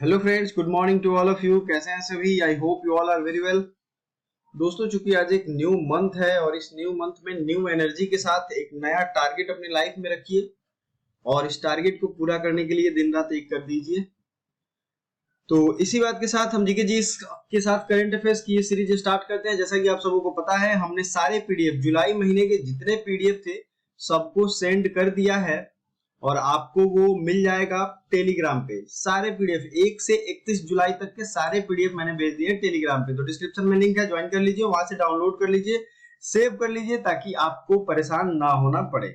Hello friends, good morning to all of you. कैसे हैं सभी? I hope you all are very well. दोस्तों, चूंकि आज एक न्यू मंथ है और इस न्यू मंथ में न्यू एनर्जी के साथ एक नया टारगेट अपनी लाइफ में रखिए और इस टारगेट को पूरा करने के लिए दिन रात एक कर दीजिए। तो इसी बात के साथ हम जीके जी के साथ करंट अफेयर्स की ये सीरीज स्टार्ट करते हैं। जैसा कि आप सबों को पता है, हमने सारे पीडीएफ जुलाई महीने के जितने पीडीएफ थे सबको सेंड कर दिया है और आपको वो मिल जाएगा टेलीग्राम पे। सारे पीडीएफ 1 से 31 जुलाई तक के सारे पीडीएफ मैंने भेज दिए टेलीग्राम पे। तो डिस्क्रिप्शन में लिंक है, ज्वाइन कर लीजिए, वहां से डाउनलोड कर लीजिए, सेव कर लीजिए ताकि आपको परेशान ना होना पड़े।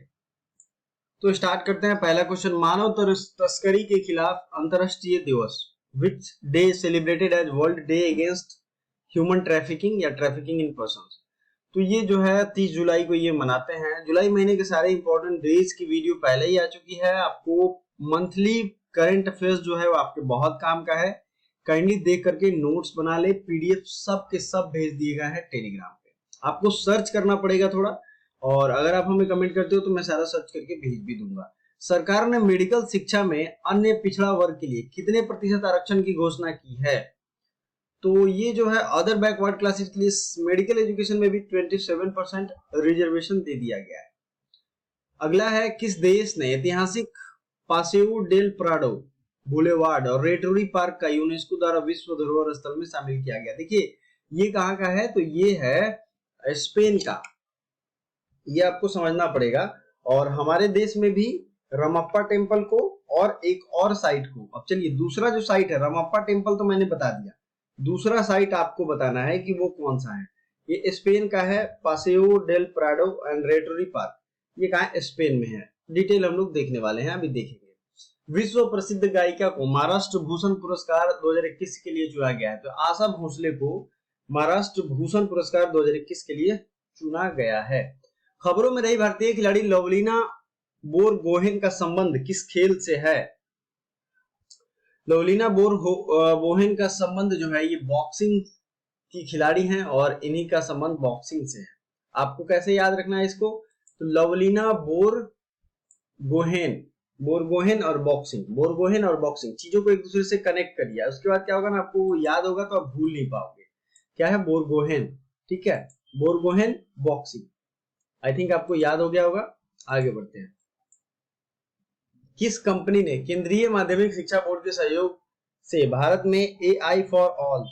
तो स्टार्ट करते हैं। पहला क्वेश्चन, मानव तस्करी के खिलाफ अंतरराष्ट्रीय दिवस, which day celebrated as world day against human trafficking या ट्रैफिकिंग इन पर्सन्स। तो ये जो है 30 जुलाई को ये मनाते हैं। जुलाई महीने के सारे इंपॉर्टेंट डेज की वीडियो पहले ही आ चुकी है। आपको मंथली करंट अफेयर्स जो है वो आपके बहुत काम का है। काइंडली देख करके नोट्स बना ले। पीडीएफ सब के सब भेज दिए गए हैं टेलीग्राम पे। आपको सर्च करना पड़ेगा थोड़ा, और अगर आप हमें कमेंट करते हो तो मैं सारा सर्च करके भेज भी दूंगा। सरकार ने मेडिकल शिक्षा में अन्य पिछड़ा वर्ग के लिए कितने प्रतिशत आरक्षण की घोषणा की है? तो ये जो है अदर बैकवर्ड क्लासेस के लिए मेडिकल एजुकेशन में भी 27% रिजर्वेशन दे दिया गया है। अगला है, किस देश ने ऐतिहासिक पासेओ डेल प्राडो बुलेवार्ड और रेटोरी पार्क का यूनेस्को द्वारा विश्व धरोहर स्थल में शामिल किया गया? देखिए, ये कहाँ का है? तो ये है स्पेन का। ये आपको समझना पड़ेगा। और हमारे देश में भी रमप्पा टेम्पल को और एक और साइट को, अब चलिए दूसरा जो साइट है, रमप्पा टेम्पल तो मैंने बता दिया, दूसरा साइट आपको बताना है कि वो कौन सा है। ये स्पेन का है, पासेओ डेल प्राडो एंड रेटोरी पार्क। ये कहाँ है? स्पेन में है। डिटेल हम लोग देखने वाले हैं, अभी देखेंगे। विश्व प्रसिद्ध गायिका को महाराष्ट्र भूषण पुरस्कार 2021 के लिए चुना गया है। तो आशा भोसले को महाराष्ट्र भूषण पुरस्कार 2021 के लिए चुना गया है। खबरों में रही भारतीय खिलाड़ी लवलीना बोरगोहेन का संबंध किस खेल से है? लवलीना बोरगोहेन का संबंध जो है, ये बॉक्सिंग की खिलाड़ी हैं और इन्हीं का संबंध बॉक्सिंग से है। आपको कैसे याद रखना है इसको? तो लवलीना बोरगोहेन और बॉक्सिंग चीजों को एक दूसरे से कनेक्ट कर दिया। उसके बाद क्या होगा ना, आपको याद होगा तो आप भूल नहीं पाओगे। क्या है? बोरगोहेन। ठीक है, बोरगोहेन बॉक्सिंग। आई थिंक आपको याद हो गया होगा। आगे बढ़ते हैं। किस कंपनी ने केंद्रीय माध्यमिक शिक्षा बोर्ड के सहयोग से भारत में AI फॉर ऑल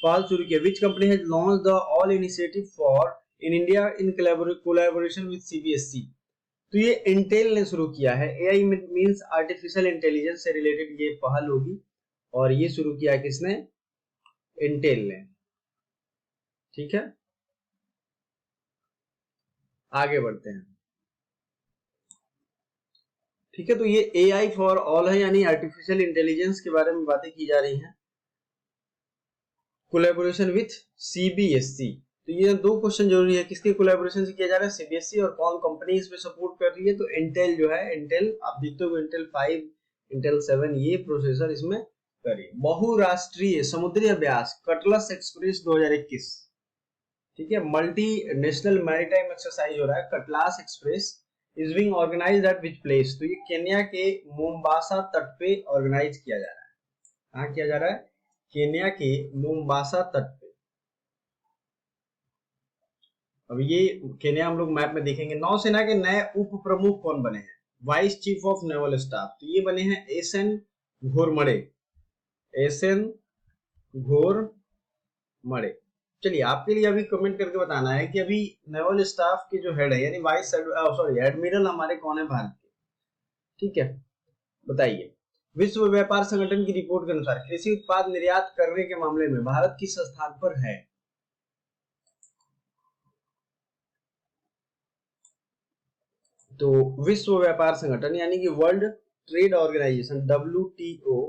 पहल शुरू किया? Which company has launch the all initiative for in India in collaboration with CBSE? तो ये इंटेल ने शुरू किया है। AI मींस आर्टिफिशियल इंटेलिजेंस से रिलेटेड ये पहल होगी और ये शुरू किया किसने? इंटेल ने। ठीक है, आगे बढ़ते हैं। ठीक है, तो ये AI फॉर ऑल है, यानी आर्टिफिशियल इंटेलिजेंस के बारे में बातें की जा रही हैं। कोलैबोरेशन विथ CBSE, तो ये दो क्वेश्चन जरूरी है। किसके कोलैबोरेशन से किया जा रहा है? CBSE। और कौन कंपनी इसमें सपोर्ट कर रही है? तो इंटेल जो है, इंटेल आप देखते हो, इंटेल 5, इंटेल 7 ये प्रोसेसर इसमें करिए। बहुराष्ट्रीय समुद्री अभ्यास कटलस एक्सप्रेस 2021, ठीक है, मल्टी नेशनल मैरीटाइम एक्सरसाइज हो रहा है Cutlass Express, is being organized at which place? तो ये केन्या के मोम्बासा तट पे ऑर्गेनाइज किया जा रहा है। कहाँ किया जा रहा है? केन्या के मोम्बासा तट पे। अब ये केन्या हम लोग मैप में देखेंगे। नौसेना के नए उप प्रमुख कौन बने हैं? Vice chief of naval staff, तो ये बने हैं एसएन घोरमड़े। एसएन घोरमड़े। चलिए, आपके लिए अभी कमेंट करके बताना है कि अभी नेवल स्टाफ के जो हेड है, यानी वाइस एडमिरल हमारे कौन है भारत के? ठीक है, बताइए। विश्व व्यापार संगठन की रिपोर्ट के अनुसार कृषि उत्पाद निर्यात करने के मामले में भारत किस स्थान पर है? तो विश्व व्यापार संगठन यानी कि वर्ल्ड ट्रेड ऑर्गेनाइजेशन WTO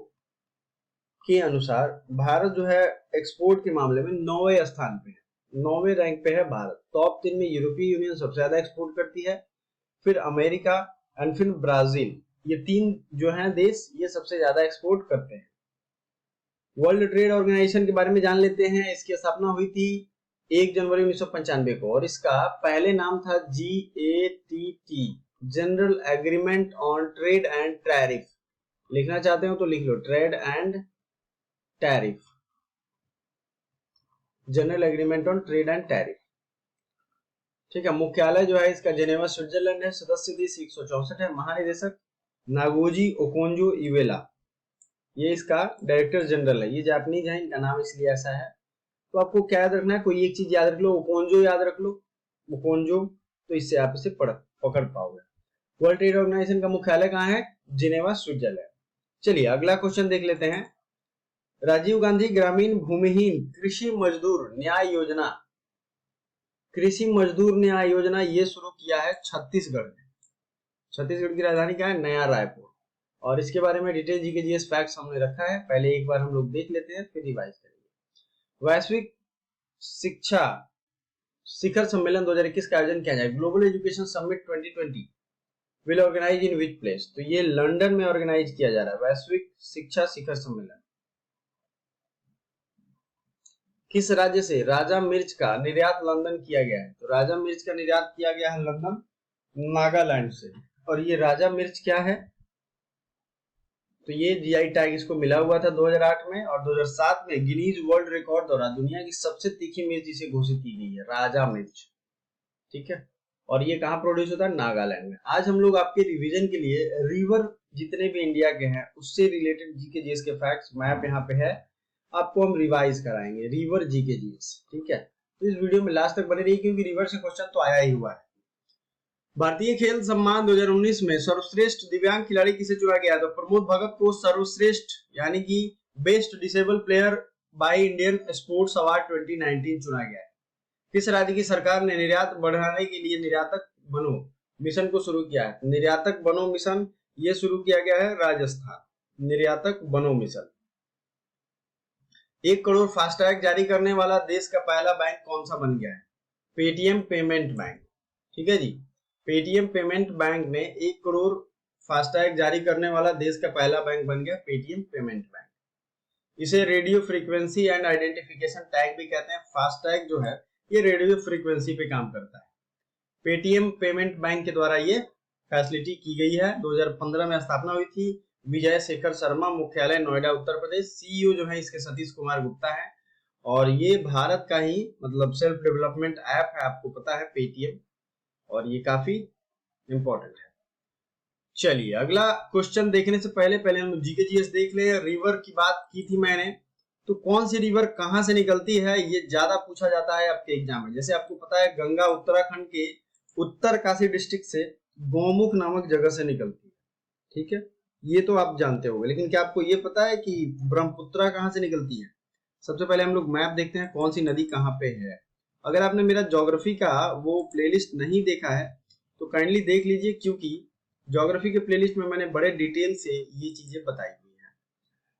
के अनुसार भारत जो है एक्सपोर्ट के मामले में 9वें स्थान पे है। 9वें रैंक पे है भारत। टॉप 3 में यूरोपीय यूनियन सबसे ज्यादा एक्सपोर्ट करती है, फिर अमेरिका एंड फिर ब्राजील। ये तीन जो हैं देश, ये सबसे ज्यादा एक्सपोर्ट करते हैं। वर्ल्ड ट्रेड ऑर्गेनाइजेशन के बारे में जान लेते हैं। इसकी स्थापना हुई थी 1 जनवरी 1995 को और इसका पहले नाम था GATT, general agreement on trade and tariff. लिखना चाहते हो तो लिख लो, trade and tariff, general agreement on trade and tariff. ठीक है, मुख्यालय जो है इसका जेनेवा स्विट्जरलैंड है, सदस्य देश 164 है, महानिदेशक नागोजी ओकोंजो इवेला, ये इसका डायरेक्टर जनरल है। ये जापानीज है, इनका नाम इसलिए ऐसा है। तो आपको क्या याद रखना है, कोई एक चीज याद रख लो, ओकोंजो याद रख लो, ओकोंजो, तो इससे आप इसे पकड़ पाओगे। वर्ल्ड ट्रेड ऑर्गेनाइजेशन का मुख्यालय कहाँ है, जिनेवा स्विट्जरलैंड। चलिए अगला क्वेश्चन देख लेते हैं। राजीव गांधी ग्रामीण भूमिहीन कृषि मजदूर न्याय योजना, कृषि मजदूर न्याय योजना ये शुरू किया है छत्तीसगढ़ में। छत्तीसगढ़ की राजधानी क्या है, नया रायपुर। और इसके बारे में डिटेल जी के जीएस फैक्ट्स हमने रखा है, पहले एक बार हम लोग देख लेते हैं फिर रिवाइज करेंगे। वैश्विक शिक्षा शिखर सम्मेलन 2021 का आयोजन किया जाए, global education summit 2020 will organize in which place, तो ये लंदन में ऑर्गेनाइज किया जा रहा है वैश्विक शिक्षा शिखर सम्मेलन। किस राज्य से राजा मिर्च का निर्यात लंदन किया गया है, तो राजा मिर्च का निर्यात किया गया है लंदन, नागालैंड से। और ये राजा मिर्च क्या है, तो ये जीआई टैग इसको मिला हुआ था 2008 में, और 2007 में गिनीज वर्ल्ड रिकॉर्ड द्वारा दुनिया की सबसे तीखी मिर्च इसे घोषित की गई है, राजा मिर्च। ठीक है, और ये कहाँ प्रोड्यूस होता है, नागालैंड में। आज हम लोग आपके रिवीजन के लिए रिवर जितने भी इंडिया के हैं उससे रिलेटेड जीके जीएस के फैक्ट्स मैप यहाँ पे है, आपको हम रिवाइज कराएंगे, रिवर जीके जीएस। ठीक है, तो इस वीडियो में लास्ट तक बने रहिए क्योंकि रिवर से क्वेश्चन तो आया ही हुआ है। भारतीय खेल सम्मान 2019 में सर्वश्रेष्ठ दिव्यांग खिलाड़ी किसे चुना गया, तो प्रमोद भगत को सर्वश्रेष्ठ यानी कि best disable player by Indian sports award 2019 चुना गया है। किस राज्य की सरकार ने निर्यात बढ़ाने के लिए निर्यातक बनो मिशन को शुरू किया है, निर्यातक बनो मिशन ये शुरू किया गया है राजस्थान, निर्यातक बनो मिशन। 1 करोड़ फास्टैग जारी करने वाला देश का पहला बैंक कौन सा बन गया है, पेटीएम पेमेंट बैंक। ठीक है जी, पेटीएम पेमेंट बैंक ने 1 करोड़ फास्टैग जारी करने वाला देश का पहला बैंक बन गया पेटीएम पेमेंट बैंक। इसे radio frequency and identification tag भी कहते हैं। फास्टैग जो है ये रेडियो फ्रीक्वेंसी पे काम करता है। पेटीएम पेमेंट बैंक के द्वारा ये फैसिलिटी की गई है। 2015 में स्थापना हुई थी। विजय शेखर शर्मा, मुख्यालय नोएडा उत्तर प्रदेश। सीईओ जो है इसके सतीश कुमार गुप्ता है, और ये भारत का ही मतलब सेल्फ डेवलपमेंट ऐप है, आपको पता है पेटीएम, और ये काफी इंपॉर्टेंट है। चलिए अगला क्वेश्चन देखने से पहले हम जीके जीएस देख ले। रिवर की बात की थी मैंने, तो कौन सी रिवर कहां से निकलती है ये ज्यादा पूछा जाता है आपके एग्जाम में। जैसे आपको पता है गंगा उत्तराखंड के उत्तरकाशी डिस्ट्रिक्ट से गौमुख नामक जगह से निकलती है। ठीक है, ये तो आप जानते होंगे, लेकिन क्या आपको ये पता है कि ब्रह्मपुत्रा कहां से निकलती है। सबसे पहले हम लोग मैप देखते हैं कौन सी नदी कहां पे है। अगर आपने मेरा ज्योग्राफी का वो प्लेलिस्ट नहीं देखा है तो काइंडली देख लीजिए, क्योंकि ज्योग्राफी के प्लेलिस्ट में मैंने बड़े डिटेल से ये चीजें बताई हुई हैं।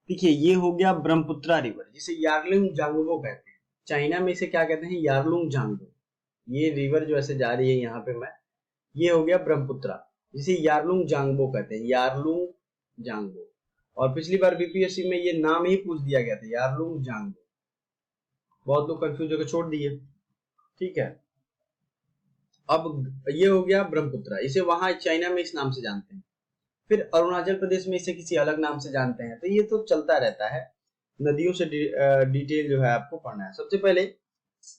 देखिए ये हो गया ब्रह्मपुत्रा रिवर, जिसे यारलुंग जांगबो कहते हैं। चाइना में इसे क्या कहते हैं, यारलुंग जांगबो। ये रिवर जो ऐसे जा रही है यहाँ पे मैं, ये हो गया ब्रह्मपुत्रा, जिसे यारलुंग जांगबो कहते हैं, यारलुंग जांगबो। और पिछली बार बीपीएससी में ये नाम ही पूछ दिया गया था, यारलुंग जांगबो। बहुत लोग कंफ्यूज होकर छोड़ दिए। ठीक है, अब ये हो गया ब्रह्मपुत्रा, इसे वहां चाइना में इस नाम से जानते हैं। फिर अरुणाचल प्रदेश में इसे किसी अलग नाम से जानते हैं। तो ये तो चलता रहता है, नदियों से डिटेल जो है आपको पढ़ना है। सबसे पहले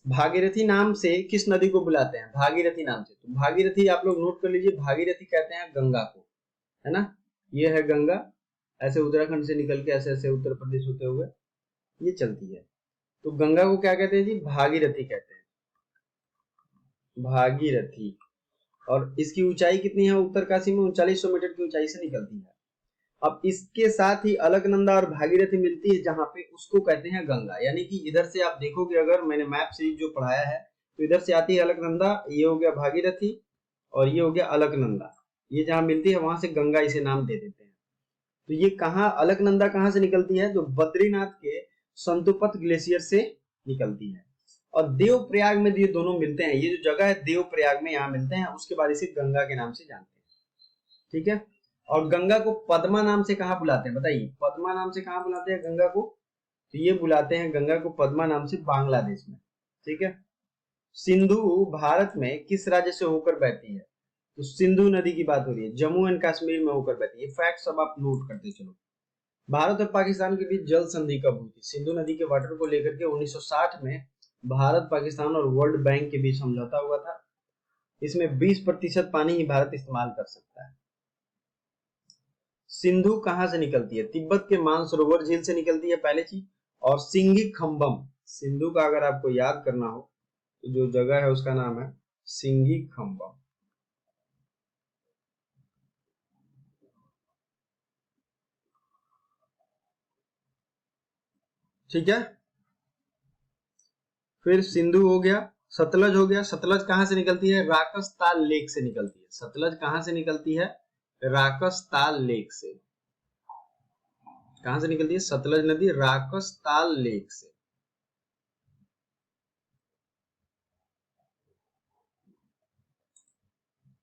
भागीरथी नाम से किस नदी को बुलाते हैं, भागीरथी नाम से। तो भागीरथी आप लोग नोट कर लीजिए, भागीरथी कहते हैं गंगा को, है ना। ये है गंगा, ऐसे उत्तराखंड से निकल के ऐसे ऐसे उत्तर प्रदेश होते हुए ये चलती है। तो गंगा को क्या कहते हैं जी, भागीरथी कहते हैं, भागीरथी। और इसकी ऊंचाई कितनी है, उत्तरकाशी में 3900 मीटर की ऊंचाई से निकलती है। अब इसके साथ ही अलकनंदा और भागीरथी मिलती है, जहां पे उसको कहते हैं गंगा। यानी कि इधर से आप देखोगे, अगर मैंने मैप से जो पढ़ाया है, तो इधर से आती है अलकनंदा, ये हो गया भागीरथी, और ये हो गया अलकनंदा। ये जहां मिलती है वहां से गंगा इसे नाम दे देते हैं। तो ये कहाँ, अलकनंदा कहाँ से निकलती है, तो बद्रीनाथ के संतुपत ग्लेशियर से निकलती है। और देवप्रयाग में ये दोनों मिलते हैं, ये जो जगह है देवप्रयाग में, यहाँ मिलते हैं। उसके बाद इसे गंगा के नाम से जानते हैं। ठीक है, और गंगा को पद्मा नाम से कहाँ बुलाते हैं, बताइए पद्मा नाम से कहाँ बुलाते हैं गंगा को, तो ये बुलाते हैं गंगा को पद्मा नाम से बांग्लादेश में। ठीक है, सिंधु भारत में किस राज्य से होकर बहती है, तो सिंधु नदी की बात हो रही है, जम्मू एंड कश्मीर में होकर बहती है। फैक्ट सब आप नोट करते चलो। भारत और पाकिस्तान के बीच जल संधि कब हुई थी? सिंधु नदी के वाटर को लेकर के 1960 में भारत, पाकिस्तान और वर्ल्ड बैंक के बीच समझौता हुआ था। इसमें 20% पानी ही भारत इस्तेमाल कर सकता है। सिंधु कहां से निकलती है? तिब्बत के मानसरोवर झील से निकलती है पहले चीज। और सिंगी खम्बम, सिंधु का अगर आपको याद करना हो तो जो जगह है उसका नाम है सिंगी खम्बम। ठीक है, फिर सिंधु हो गया, सतलज हो गया। सतलज कहां से निकलती है? राकसताल लेक से निकलती है। सतलज कहां से निकलती है? राकसताल लेक से। कहां से निकलती है सतलज नदी? राकसताल लेक से।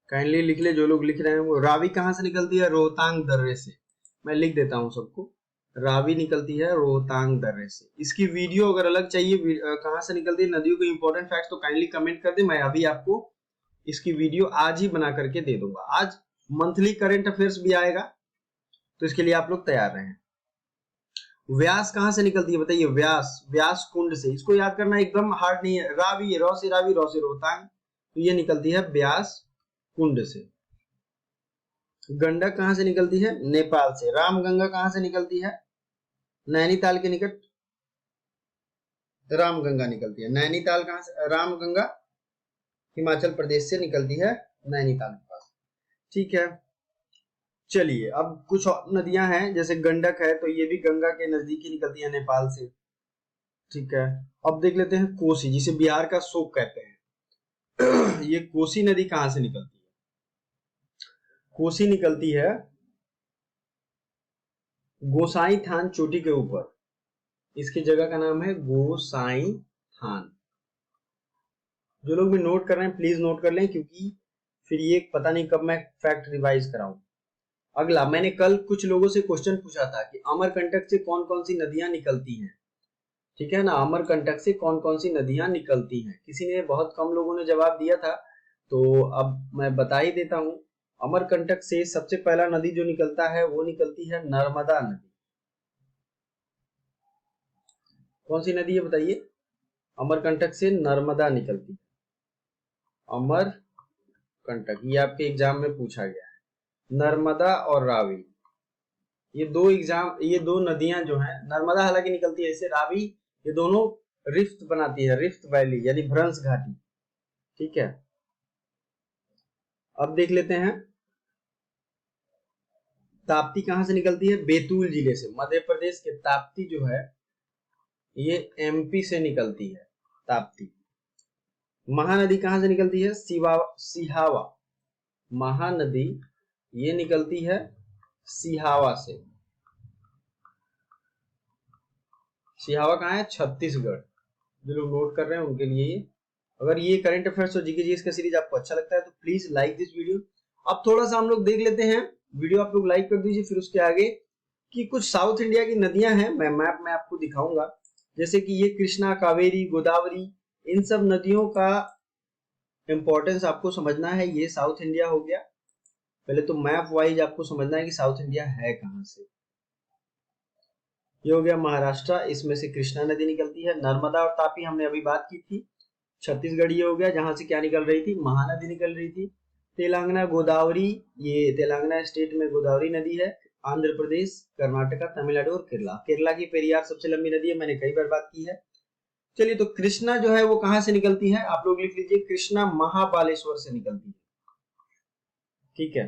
काइंडली लिख ले जो लोग लिख रहे हैं वो। रावी कहां से निकलती है? रोहतांग दर्रे से। मैं लिख देता हूं सबको, रावी निकलती है रोहतांग दर्रे से। इसकी वीडियो अगर अलग चाहिए कहां से निकलती है नदियों के इंपॉर्टेंट फैक्ट्स, तो काइंडली कमेंट कर दे, मैं अभी आपको इसकी वीडियो आज ही बना करके दे दूंगा। आज मंथली करंट अफेयर्स भी आएगा, तो इसके लिए आप लोग तैयार रहें। व्यास कहां से निकलती है बताइए? व्यास, व्यास कुंड से। इसको याद करना एकदम हार्ड नहीं है। रावी, रौ से रावी, रौ से रोहतांग, तो ये निकलती है व्यास कुंड से। गंडक कहां से निकलती है? नेपाल से। रामगंगा कहां से निकलती है? नैनीताल के निकट रामगंगा निकलती है। नैनीताल कहां से? रामगंगा हिमाचल प्रदेश से निकलती है, नैनीताल के पास। ठीक है, चलिए अब कुछ और नदियां हैं, जैसे गंडक है तो ये भी गंगा के नजदीक ही निकलती है, नेपाल से। ठीक है, अब देख लेते हैं कोसी, जिसे बिहार का शोक कहते हैं। ये कोसी नदी कहां से निकलती है? कोसी निकलती है गोसाई थान चोटी के ऊपर। इसकी जगह का नाम है गोसाई थान। जो लोग भी नोट कर रहे हैं प्लीज नोट कर लें, क्योंकि फिर ये पता नहीं कब मैं फैक्ट रिवाइज कराऊं। अगला, मैंने कल कुछ लोगों से क्वेश्चन पूछा था कि अमरकंटक से कौन कौन सी नदियां निकलती हैं। ठीक है ना, अमरकंटक से कौन कौन सी नदियां निकलती हैं? किसी ने, बहुत कम लोगों ने जवाब दिया था, तो अब मैं बता ही देता हूं। अमरकंटक से सबसे पहला नदी जो निकलता है वो निकलती है नर्मदा नदी। कौन सी नदी है बताइए? अमरकंटक से नर्मदा निकलती है। अमरकंटक, ये आपके एग्जाम में पूछा गया है। नर्मदा और रावी, ये दो नदियां जो हैं, नर्मदा हालांकि निकलती है इससे, रावी, ये दोनों रिफ्ट बनाती है, रिफ्ट वैली यानी भ्रंश घाटी। ठीक है, अब देख लेते हैं ताप्ती कहां से निकलती है? बैतूल जिले से। मध्य प्रदेश के ताप्ती जो है ये एमपी से निकलती है, ताप्ती। महानदी कहां से निकलती है? सिहावा। महानदी ये निकलती है सिहावा से। सिहावा कहाँ है? छत्तीसगढ़। जो लोग नोट कर रहे हैं उनके लिए ये। अगर ये करंट अफेयर्स और जीके जीएस का सीरीज आपको अच्छा लगता है तो प्लीज लाइक दिस वीडियो। अब थोड़ा सा हम लोग देख लेते हैं, वीडियो आप लोग लाइक कर दीजिए, फिर उसके आगे कि कुछ साउथ इंडिया की नदियां हैं, मैं मैप में आपको दिखाऊंगा। जैसे कि ये कृष्णा, कावेरी, गोदावरी, इन सब नदियों का इंपॉर्टेंस आपको समझना है। ये साउथ इंडिया हो गया। पहले तो मैप वाइज आपको समझना है कि साउथ इंडिया है कहां से। ये हो गया महाराष्ट्र, इसमें से कृष्णा नदी निकलती है। नर्मदा और तापी हमने अभी बात की थी। छत्तीसगढ़ ये हो गया, जहां से क्या निकल रही थी? महानदी निकल रही थी। तेलंगाना गोदावरी, ये तेलंगाना स्टेट में गोदावरी नदी है। आंध्र प्रदेश, कर्नाटका, तमिलनाडु और केरला। केरला की पेरियार सबसे लंबी नदी है, मैंने कई बार बात की है। चलिए, तो कृष्णा जो है वो कहां से निकलती है? आप लोग लिख लीजिए, कृष्णा महाबालेश्वर से निकलती है। ठीक है,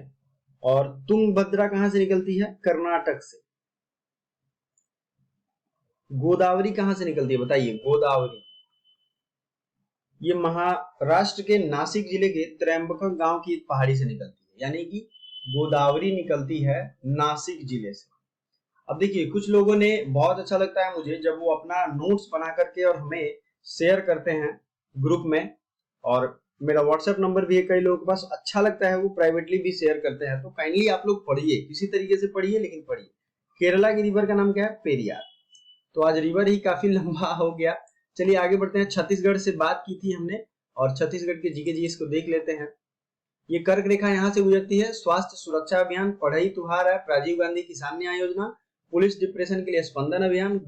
और तुंगभद्रा कहां से निकलती है? कर्नाटक से। गोदावरी कहां से निकलती है बताइए? गोदावरी ये महाराष्ट्र के नासिक जिले के त्रयंबकम गांव की एक पहाड़ी से निकलती है, यानी कि गोदावरी निकलती है नासिक जिले से। अब देखिए, कुछ लोगों ने, बहुत अच्छा लगता है मुझे जब वो अपना नोट्स बना करके और हमें शेयर करते हैं ग्रुप में, और मेरा व्हाट्सएप नंबर भी है कई लोगों के पास। अच्छा लगता है, वो प्राइवेटली भी शेयर करते हैं। तो काइंडली आप लोग पढ़िए, किसी तरीके से पढ़िए, लेकिन पढ़िए। केरला की रिवर का नाम क्या है? पेरियार। तो आज रिवर ही काफी लंबा हो गया। चलिए आगे बढ़ते हैं। छत्तीसगढ़ से बात की थी हमने, और छत्तीसगढ़ के जीके जीएस को देख लेते हैं। ये कर्क रेखा यहाँ से गुजरती है। स्वास्थ्य सुरक्षा अभियान, पढ़ई तुहार है, राजीव गांधी किसान न्याय योजना, पुलिस डिप्रेशन के लिए स्पंदन अभियान,